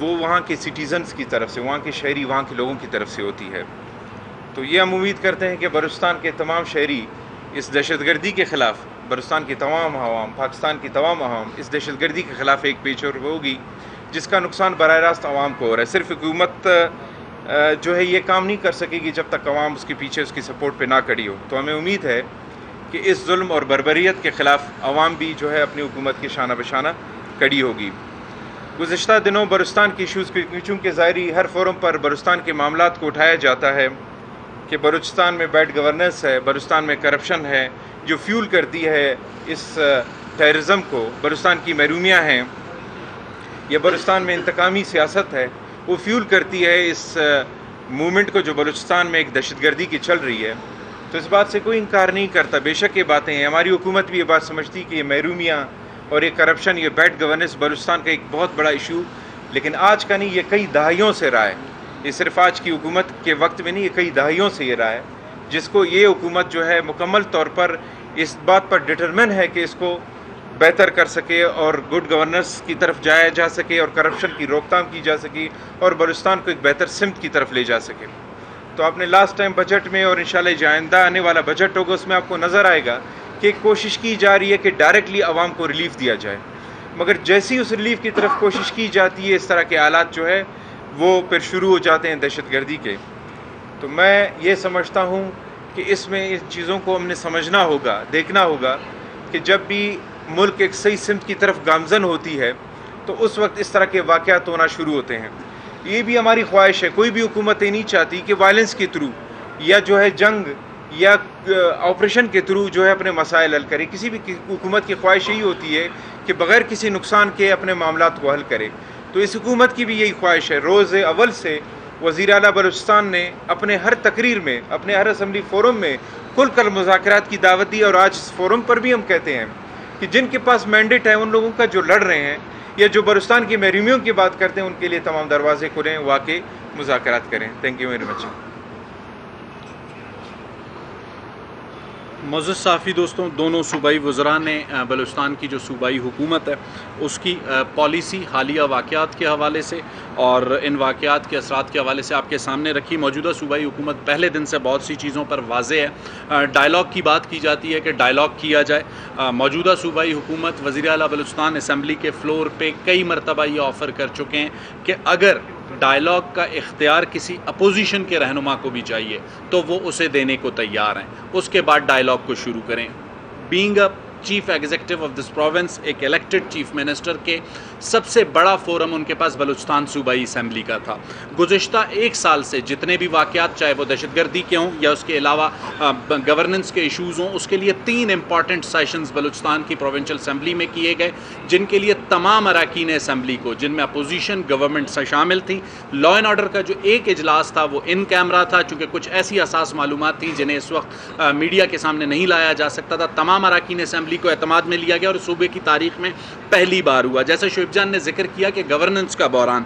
وہ وہاں کے سٹیزنز کی طرف سے، وہاں کے شہری، وہاں کے لوگوں کی طرف سے ہوتی ہے۔ تو یہ ہم امید کرتے ہیں کہ بلوچستان کے تمام شہری اس دہشت گردی کے خلاف، بلوچستان کے تمام عوام، پاکستان کی تمام عوام اس دہشت گردی کے خلاف ایک پیش ہوگی، جس کا نقصان براہ راست عوام کو ہو رہا ہے۔ صرف حکومت جو ہے یہ کام نہیں کر سکے گی جب تک عوام اس کے پیچھے، اس کی سپورٹ پہ نہ کھڑی ہو۔ تو ہمیں امید ہے کہ اس ظلم اور بربریت کے خلاف عوام بھی جو ہے اپنی حکومت کے شانہ بشانہ کھڑی ہوگی۔ گزشتہ دنوں بلوچستان کی ایشوز چونکہ ظاہری ہر فورم پر بلوچستان کے معاملات کو اٹھایا جاتا ہے کہ بلوچستان میں بیڈ گورننس ہے، بلوچستان میں کرپشن ہے، جو فیول کرتی ہے اس ٹیررزم کو، بلوچستان کی محرومیاں ہیں، یا بلوچستان میں انتقامی سیاست ہے، وہ فیول کرتی ہے اس موومنٹ کو جو بلوچستان میں ایک دہشت گردی کی چل رہی ہے۔ تو اس بات سے کوئی انکار نہیں کرتا، بے شک یہ باتیں ہیں، ہماری حکومت بھی یہ بات سمجھتی کہ یہ محرومیاں اور یہ کرپشن، یہ بیڈ گورننس بلوچستان کا ایک بہت بڑا ایشو، لیکن آج کا نہیں، یہ کئی دہائیوں سے رہا ہے، یہ صرف آج کی حکومت کے وقت میں نہیں، یہ کئی دہائیوں سے یہ رہا ہے، جس کو یہ حکومت جو ہے مکمل طور پر اس بات پر ڈٹرمن ہے کہ اس کو بہتر کر سکے اور گڈ گورننس کی طرف جایا جا سکے اور کرپشن کی روک تھام کی جا سکے اور بلوچستان کو ایک بہتر سمت کی طرف لے جا سکے۔ تو آپ نے لاسٹ ٹائم بجٹ میں اور انشاءاللہ جو آئندہ آنے والا بجٹ ہوگا اس میں آپ کو نظر آئے گا کہ ایک کوشش کی جا رہی ہے کہ ڈائریکٹلی عوام کو ریلیف دیا جائے، مگر جیسی اس ریلیف کی طرف کوشش کی جاتی ہے، اس طرح کے حالات جو ہے وہ پھر شروع ہو جاتے ہیں دہشت گردی کے۔ تو میں یہ سمجھتا ہوں کہ اس میں ان چیزوں کو ہم نے سمجھنا ہوگا، دیکھنا ہوگا کہ جب بھی ملک ایک صحیح سمت کی طرف گامزن ہوتی ہے تو اس وقت اس طرح کے واقعات ہونا شروع ہوتے ہیں۔ یہ بھی ہماری خواہش ہے، کوئی بھی حکومت یہ نہیں چاہتی کہ وائلنس کے تھرو یا جو ہے جنگ یا آپریشن کے تھرو جو ہے اپنے مسائل حل کرے۔ کسی بھی حکومت کی خواہش یہی ہوتی ہے کہ بغیر کسی نقصان کے اپنے معاملات کو حل کرے۔ تو اس حکومت کی بھی یہی خواہش ہے۔ روز اول سے وزیر اعلیٰ بلوچستان نے اپنے ہر تقریر میں، اپنے ہر اسمبلی فورم میں کھل کر مذاکرات کی دعوت دی، اور آج اس فورم پر بھی ہم کہتے ہیں کہ جن کے پاس مینڈیٹ ہے، ان لوگوں کا جو لڑ رہے ہیں یا جو بلوچستان کی محرومیوں کی بات کرتے ہیں، ان کے لیے تمام دروازے کھلیں، واقعی مذاکرات کریں۔ Thank you very much. معزز صحافی دوستوں، دونوں صوبائی وزراء نے بلوچستان کی جو صوبائی حکومت ہے اس کی پالیسی حالیہ واقعات کے حوالے سے اور ان واقعات کے اثرات کے حوالے سے آپ کے سامنے رکھی۔ موجودہ صوبائی حکومت پہلے دن سے بہت سی چیزوں پر واضح ہے۔ ڈائلاگ کی بات کی جاتی ہے کہ ڈائلاگ کیا جائے۔ موجودہ صوبائی حکومت، وزیر اعلیٰ بلوچستان اسمبلی کے فلور پہ کئی مرتبہ یہ آفر کر چکے ہیں کہ اگر ڈائلاگ کا اختیار کسی اپوزیشن کے رہنما کو بھی چاہیے تو وہ اسے دینے کو تیار ہیں، اس کے بعد ڈائلاگ کو شروع کریں۔ Being a chief executive of this province, ایک الیکٹڈ چیف منسٹر کے سب سے بڑا فورم ان کے پاس بلوچستان صوبائی اسمبلی کا تھا۔ گزشتہ ایک سال سے جتنے بھی واقعات، چاہے وہ دہشت گردی کے ہوں یا اس کے علاوہ گورننس کے ایشوز ہوں، اس کے لیے 3 امپارٹنٹ سیشنز بلوچستان کی پروونشل اسمبلی میں کیے گئے، جن کے لیے تمام اراکین اسمبلی کو، جن میں اپوزیشن، گورنمنٹ سے شامل تھی، لا اینڈ آرڈر کا جو ایک اجلاس تھا وہ ان کیمرہ تھا، چونکہ کچھ ایسی اساس معلومات تھیں جنہیں اس وقت میڈیا کے سامنے نہیں لایا جا سکتا تھا۔ تمام اراکین اسمبلی کو اعتماد میں لیا گیا اور صوبے کی تاریخ میں پہلی بار ہوا۔ جیسے شعیب جان نے ذکر کیا کہ گورننس کا بحران